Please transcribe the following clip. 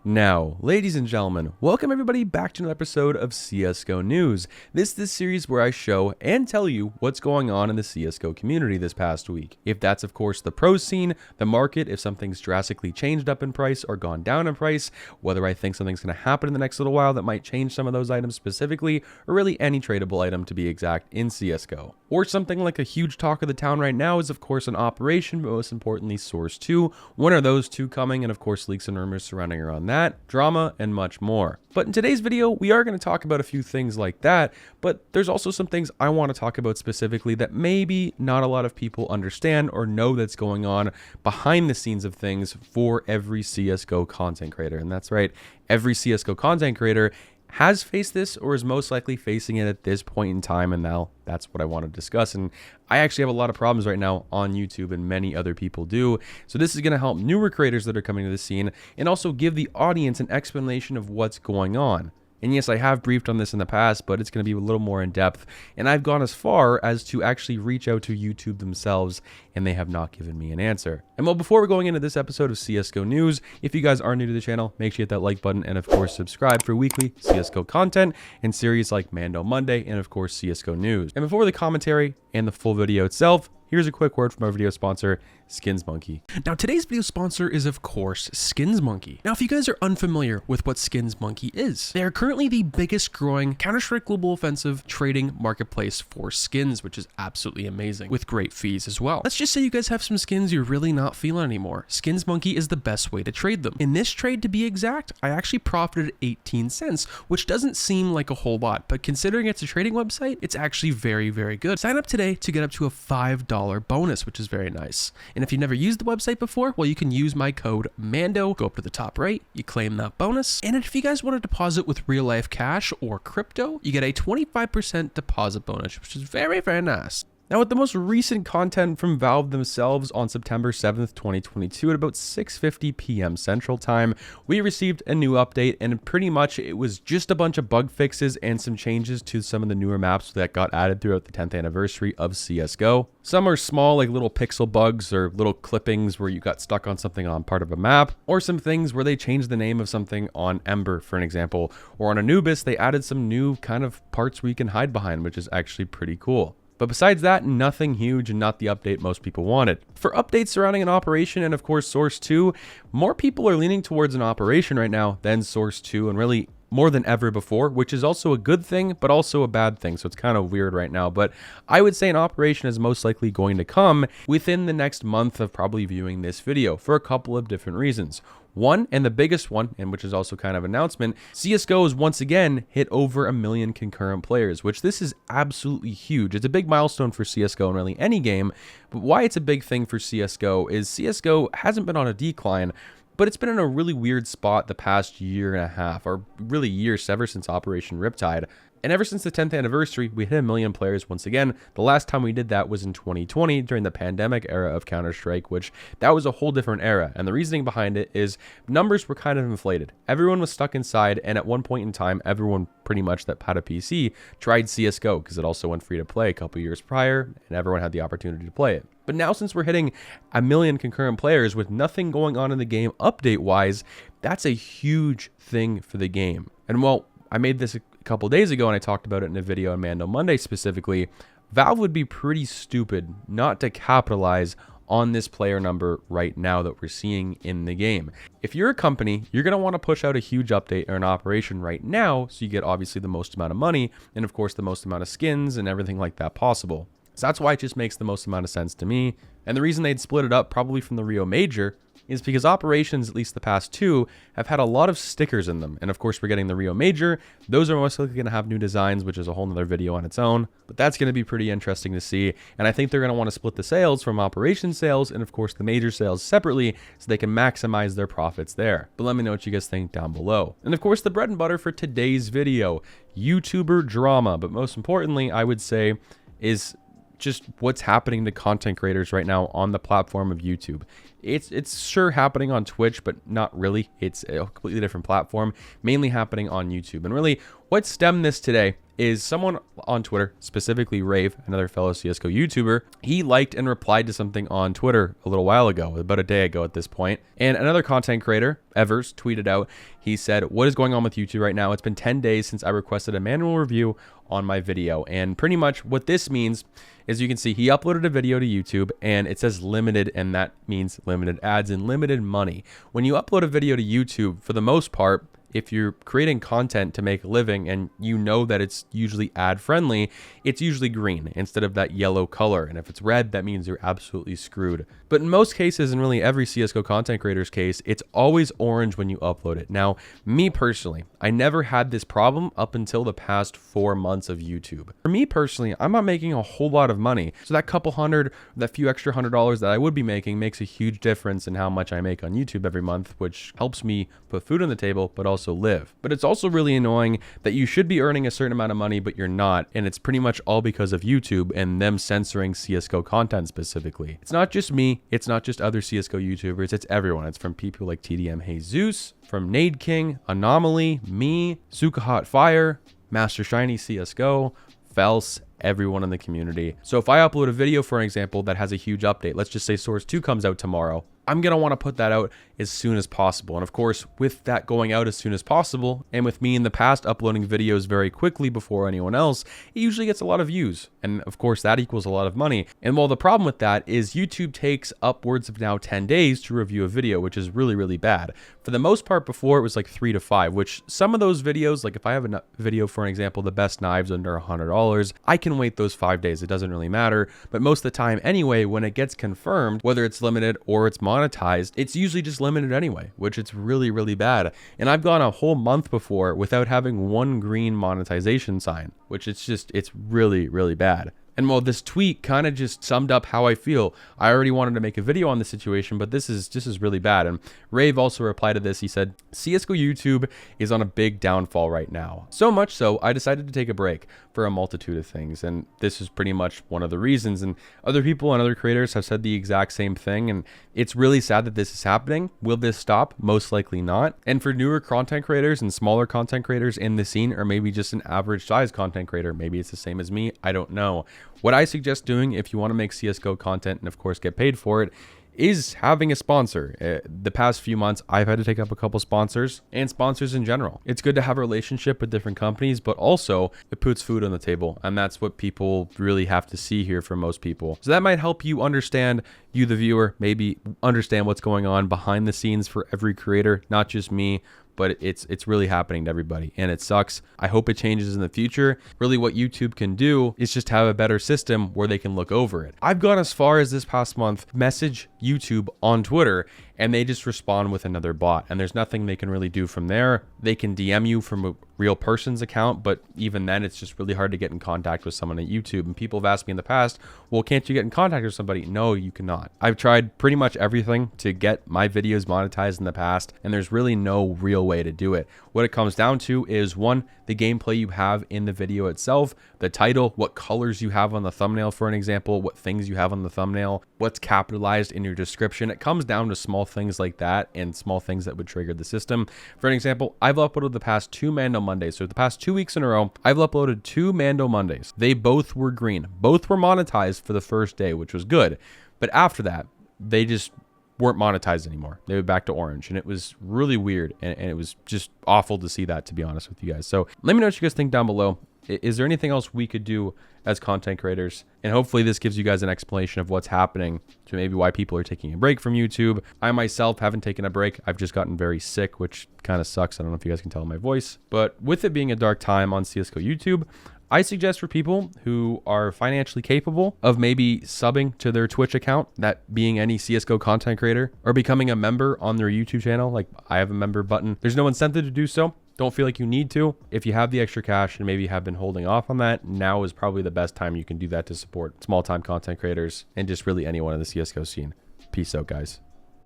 Now, ladies and gentlemen, welcome everybody back to another episode of CSGO News. This is the series where I show and tell you what's going on in the CSGO community this past week. If that's of course the pro scene, the market, if something's drastically changed up in price or gone down in price, whether I think something's going to happen in the next little while that might change some of those items specifically, or really any tradable item to be exact in CSGO. Or something like a huge talk of the town right now is of course an operation, but most importantly Source 2. When are those two coming? And of course leaks and rumors surrounding around that, drama, and much more. But in today's video, we are going to talk about a few things like that, but there's also some things I want to talk about specifically that maybe not a lot of people understand or know that's going on behind the scenes of things for every CSGO content creator. And that's right, every CSGO content creator has faced this or is most likely facing it at this point in time, and now that's what I want to discuss. And I actually have a lot of problems right now on YouTube, and many other people do. So this is going to help newer creators that are coming to the scene and also give the audience an explanation of what's going on. And yes, I have briefed on this in the past, but it's going to be a little more in depth. And I've gone as far as to actually reach out to YouTube themselves, and they have not given me an answer. And well, before we're going into this episode of CSGO News, if you guys are new to the channel, make sure you hit that like button and of course subscribe for weekly CSGO content and series like Mando Monday and of course CSGO News. And before the commentary and the full video itself, here's a quick word from our video sponsor, Skins Monkey. Now, today's video sponsor is, of course, Skins Monkey. Now, if you guys are unfamiliar with what Skins Monkey is, they are currently the biggest growing Counter-Strike Global Offensive trading marketplace for skins, which is absolutely amazing, with great fees as well. Let's just say you guys have some skins you're really not feeling anymore. Skins Monkey is the best way to trade them. In this trade, to be exact, I actually profited 18 cents, which doesn't seem like a whole lot, but considering it's a trading website, it's actually very, very good. Sign up today to get up to a $5 bonus, which is very nice. And if you've never used the website before, well, you can use my code MANDO, go up to the top right, you claim that bonus. And if you guys want to deposit with real life cash or crypto, you get a 25% deposit bonus, which is very, very nice. Now, with the most recent content from Valve themselves on September 7th, 2022 at about 6:50 p.m. Central Time, we received a new update, and pretty much it was just a bunch of bug fixes and some changes to some of the newer maps that got added throughout the 10th anniversary of CSGO. Some are small, like little pixel bugs or little clippings where you got stuck on something on part of a map, or some things where they changed the name of something on Ember, for an example, or on Anubis, they added some new kind of parts where you can hide behind, which is actually pretty cool. But besides that, nothing huge and not the update most people wanted. For updates surrounding an operation and of course Source 2, more people are leaning towards an operation right now than Source 2, and really more than ever before, which is also a good thing, but also a bad thing. So it's kind of weird right now, but I would say an operation is most likely going to come within the next month of probably viewing this video for a couple of different reasons. One, and the biggest one, and which is also kind of an announcement, CSGO has once again hit over 1 million concurrent players, which this is absolutely huge. It's a big milestone for CSGO in really any game, but why it's a big thing for CSGO is CSGO hasn't been on a decline, but it's been in a really weird spot the past year and a half, or really years ever since Operation Riptide. And ever since the 10th anniversary, we hit 1 million players once again. The last time we did that was in 2020 during the pandemic era of Counter-Strike, which that was a whole different era. And the reasoning behind it is numbers were kind of inflated. Everyone was stuck inside, and at one point in time, everyone pretty much that had a PC tried CSGO because it also went free to play a couple years prior, and everyone had the opportunity to play it. But now since we're hitting 1 million concurrent players with nothing going on in the game update-wise, that's a huge thing for the game. And well, I made this a couple days ago and I talked about it in a video on Mando Monday specifically. Valve would be pretty stupid not to capitalize on this player number right now that we're seeing in the game. If you're a company, you're going to want to push out a huge update or an operation right now so you get obviously the most amount of money and of course the most amount of skins and everything like that possible. So that's why it just makes the most amount of sense to me. And the reason they'd split it up probably from the Rio Major is because operations, at least the past two, have had a lot of stickers in them. And of course, we're getting the Rio Major. Those are most likely going to have new designs, which is a whole nother video on its own. But that's going to be pretty interesting to see. And I think they're going to want to split the sales from operations sales and of course the major sales separately so they can maximize their profits there. But let me know what you guys think down below. And of course, the bread and butter for today's video, YouTuber drama. But most importantly, I would say, is just what's happening to content creators right now on the platform of YouTube. It's sure happening on Twitch, but not really. It's a completely different platform, mainly happening on YouTube. And really, what stemmed this today is someone on Twitter, specifically Rave, another fellow CSGO YouTuber. He liked and replied to something on Twitter a little while ago, about a day ago at this point. And another content creator, Evers, tweeted out, he said, "What is going on with YouTube right now? It's been 10 days since I requested a manual review on my video." And pretty much what this means is, you can see he uploaded a video to YouTube and it says limited, and that means limited ads and limited money. When you upload a video to YouTube, for the most part, if you're creating content to make a living and you know that it's usually ad friendly, it's usually green instead of that yellow color. And if it's red, that means you're absolutely screwed. But in most cases, and really every CSGO content creator's case, it's always orange when you upload it. Now, me personally, I never had this problem up until the past 4 months of YouTube. For me personally, I'm not making a whole lot of money. So that couple hundred, that few extra $100 that I would be making makes a huge difference in how much I make on YouTube every month, which helps me put food on the table, but also live. But it's also really annoying that you should be earning a certain amount of money, but you're not. And it's pretty much all because of YouTube and them censoring CSGO content specifically. It's not just me. It's not just other CSGO YouTubers. It's everyone. It's from people like TDM Jesus, from Nade King, Anomaly, me, Suka Hot Fire, Master Shiny CSGO, Fels, everyone in the community. So if I upload a video, for an example, that has a huge update, let's just say Source 2 comes out tomorrow, I'm going to want to put that out as soon as possible. And of course, with that going out as soon as possible, and with me in the past uploading videos very quickly before anyone else, it usually gets a lot of views. And of course, that equals a lot of money. And well, the problem with that is YouTube takes upwards of now 10 days to review a video, which is really, really bad. For the most part, before it was like 3 to 5, which some of those videos, like if I have a video, for an example, the best knives under $100, I can wait those 5 days. It doesn't really matter. But most of the time anyway, when it gets confirmed, whether it's limited or it's monetized, it's usually just limited anyway, which it's really, really bad. And I've gone a whole month before without having one green monetization sign, which it's really, really bad. And well, this tweet kind of just summed up how I feel. I already wanted to make a video on this situation, but this is really bad. And Rave also replied to this. He said, "CSGO YouTube is on a big downfall right now. So much so, I decided to take a break for a multitude of things." And this is pretty much one of the reasons. And other people and other creators have said the exact same thing. And it's really sad that this is happening. Will this stop? Most likely not. And for newer content creators and smaller content creators in the scene, or maybe just an average size content creator, maybe it's the same as me, I don't know. What I suggest doing if you want to make CSGO content and of course get paid for it is having a sponsor. The past few months, I've had to take up a couple sponsors and sponsors in general. It's good to have a relationship with different companies, but also it puts food on the table. And that's what people really have to see here for most people. So that might help you understand, you the viewer, maybe understand what's going on behind the scenes for every creator, not just me. But it's really happening to everybody and it sucks. I hope it changes in the future. Really what YouTube can do is just have a better system where they can look over it. I've gone as far as this past month, message YouTube on Twitter, and they just respond with another bot. And there's nothing they can really do from there. They can DM you from a real person's account, but even then it's just really hard to get in contact with someone at YouTube. And people have asked me in the past, well, can't you get in contact with somebody? No, you cannot. I've tried pretty much everything to get my videos monetized in the past, and there's really no real way to do it. What it comes down to is, one, the gameplay you have in the video itself, the title, what colors you have on the thumbnail, for an example, what things you have on the thumbnail, what's capitalized in your description. It comes down to small things like that and small things that would trigger the system. For an example, I've uploaded the past 2 Mando Mondays. So the past 2 weeks in a row, I've uploaded 2 Mando Mondays. They both were green. Both were monetized for the first day, which was good. But after that, they just weren't monetized anymore. They were back to orange, and it was really weird, and it was just awful to see that, to be honest with you guys. So let me know what you guys think down below. Is there anything else we could do as content creators? And hopefully this gives you guys an explanation of what's happening, to maybe why people are taking a break from YouTube. I myself haven't taken a break. I've just gotten very sick, which kind of sucks. I don't know if you guys can tell in my voice, but with it being a dark time on CSGO YouTube, I suggest for people who are financially capable of maybe subbing to their Twitch account, that being any CSGO content creator, or becoming a member on their YouTube channel. Like, I have a member button. There's no incentive to do so. Don't feel like you need to. If you have the extra cash and maybe have been holding off on that, now is probably the best time you can do that to support small time content creators and just really anyone in the CSGO scene. Peace out, guys.